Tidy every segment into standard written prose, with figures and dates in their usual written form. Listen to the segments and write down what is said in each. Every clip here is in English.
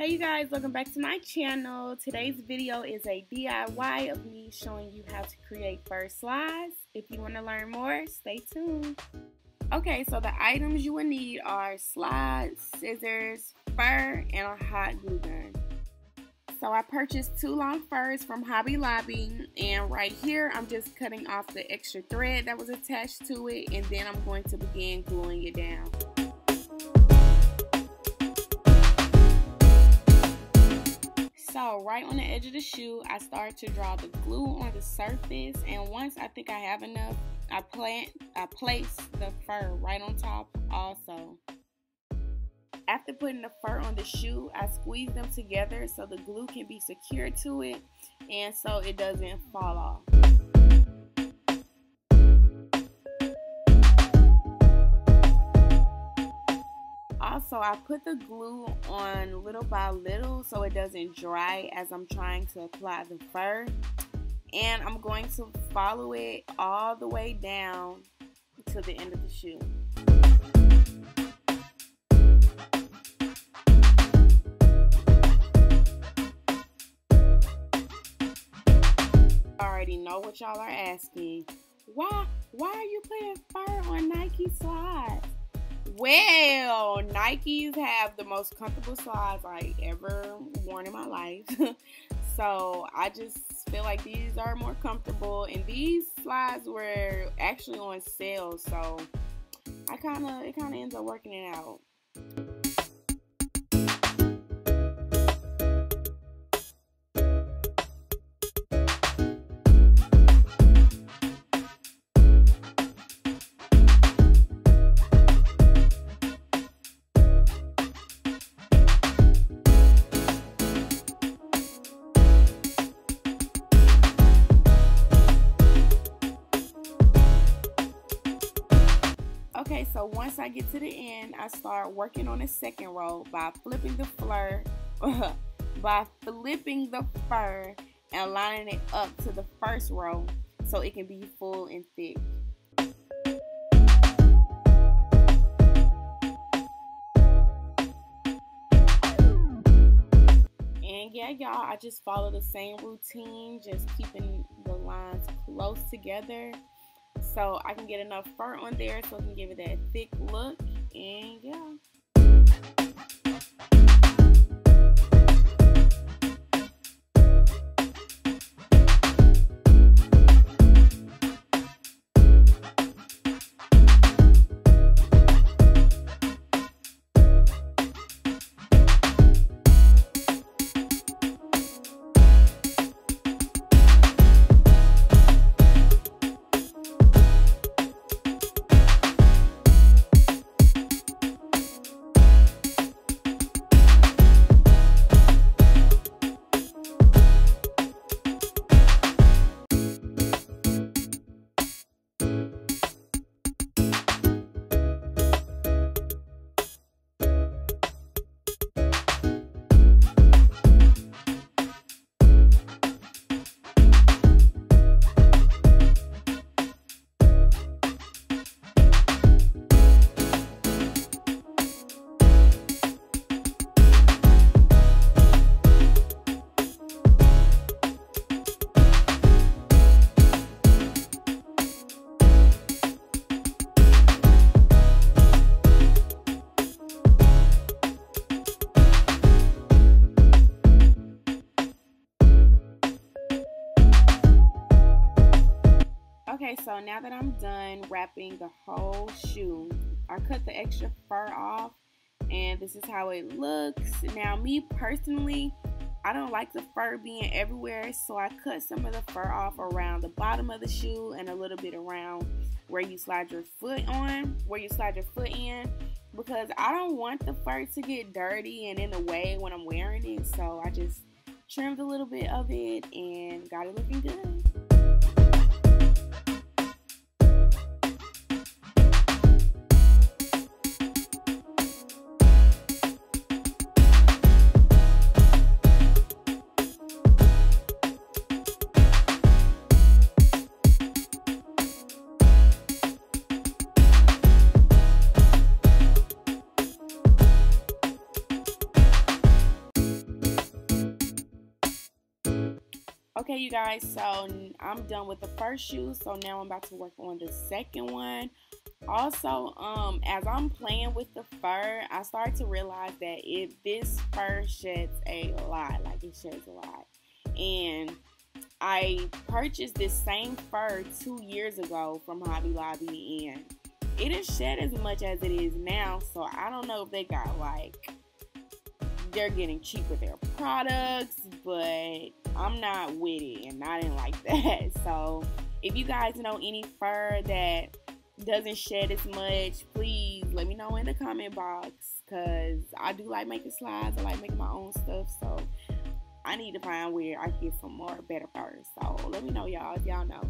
Hey you guys, welcome back to my channel. Today's video is a DIY of me showing you how to create fur slides. If you want to learn more, stay tuned. Okay, so the items you will need are slides, scissors, fur, and a hot glue gun. So I purchased 2 long furs from Hobby Lobby, and right here I'm just cutting off the extra thread that was attached to it, and then I'm going to begin gluing it down. So right on the edge of the shoe, I start to draw the glue on the surface, and once I think I have enough, I place the fur right on top also. After putting the fur on the shoe, I squeeze them together so the glue can be secured to it and so it doesn't fall off. Also, I put the glue on little by little so it doesn't dry as I'm trying to apply the fur. And I'm going to follow it all the way down to the end of the shoe. I already know what y'all are asking. Why are you putting fur on Nike slides? Well, Nikes have the most comfortable slides I ever worn in my life. So I just feel like these are more comfortable, and these slides were actually on sale, so it kind of ends up working it out. Okay, so once I get to the end, I start working on the second row by flipping the fur and lining it up to the first row so it can be full and thick. And yeah, y'all, I just follow the same routine, just keeping the lines close together so I can get enough fur on there so I can give it that thick look, and yeah. Okay, so now that I'm done wrapping the whole shoe, I cut the extra fur off, and this is how it looks. Now, me personally, I don't like the fur being everywhere, so I cut some of the fur off around the bottom of the shoe and a little bit around where you slide your foot in, because I don't want the fur to get dirty and in the way when I'm wearing it, so I just trimmed a little bit of it and got it looking good. Okay, you guys, so I'm done with the first shoe, so now I'm about to work on the second one. Also, as I'm playing with the fur, I start to realize that this fur sheds a lot, like it sheds a lot. And I purchased this same fur 2 years ago from Hobby Lobby, and it is shed as much as it is now, so I don't know if they got like, they're getting cheap with their products, but I'm not with it, and I didn't like that. So if you guys know any fur that doesn't shed as much, please let me know in the comment box, because I do like making slides. I like making my own stuff, so I need to find where I can get some more better fur. So let me know, y'all, if y'all know.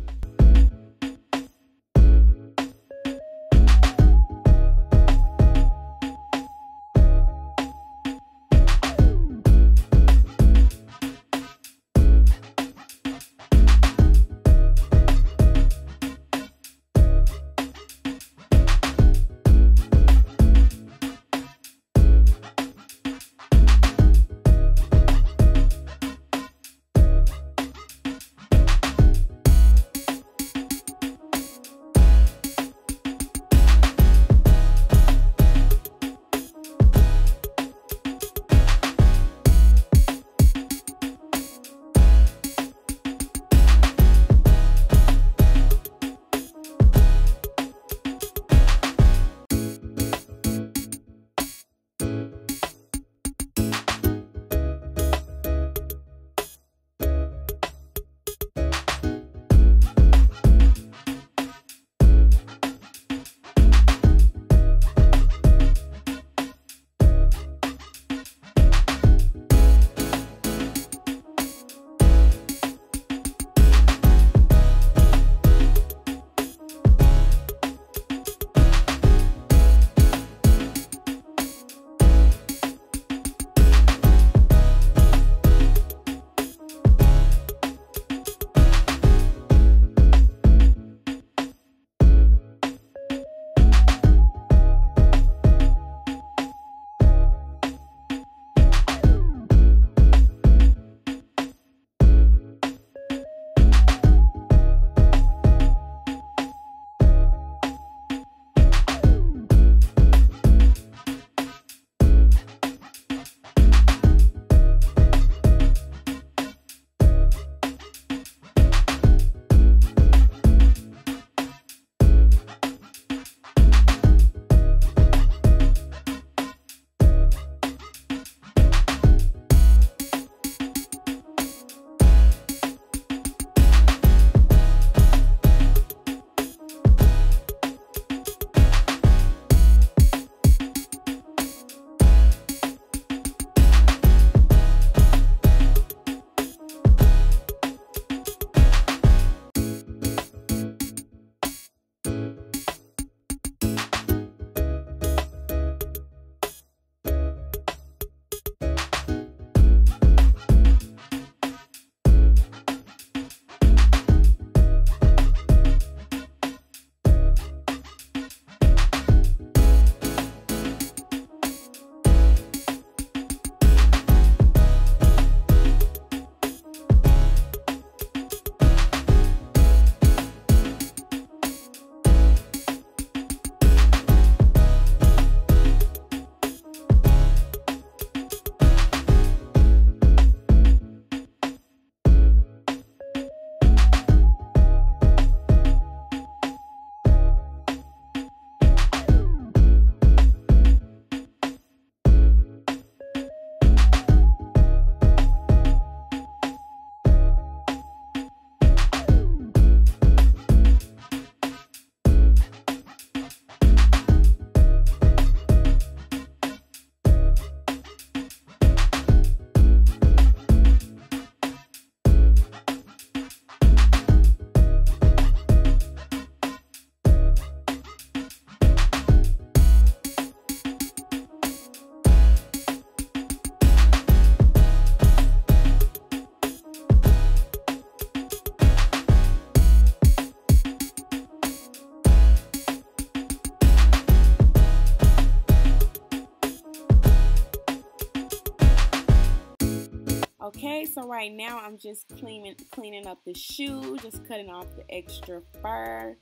so right now I'm just cleaning up the shoe, just cutting off the extra fur.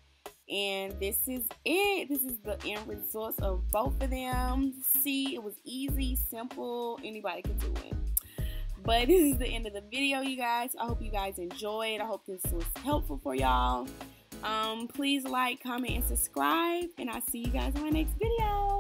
And this is it. This is the end result of both of them. See, it was easy, simple, anybody could do it. But this is the end of the video, you guys. I hope you guys enjoyed. I hope this was helpful for y'all. Please like, comment, and subscribe. And I'll see you guys in my next video.